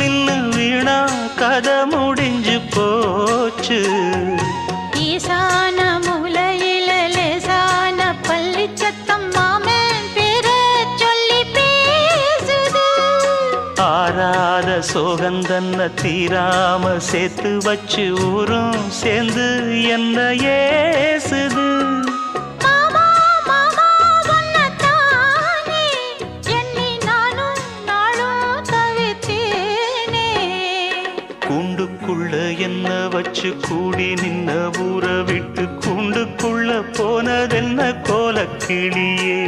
இன்னும் வீணா கதை முடிஞ்சு போச்சு. ஈசான மூலையில லேசான பள்ளி சத்தம் மாமன் பேர சொல்லி பேசுது. ஆறாத சோகந்தன்ன தீராம சேர்த்து வச்சு ஊரும் சேர்ந்து என்ன ஏசுது. கூண்டுக்குள்ள என்ன வச்சு கூடி நின்ன ஊரை விட்டு கூண்டுக்குள்ள போனதென்ன கோலக்கிளியே.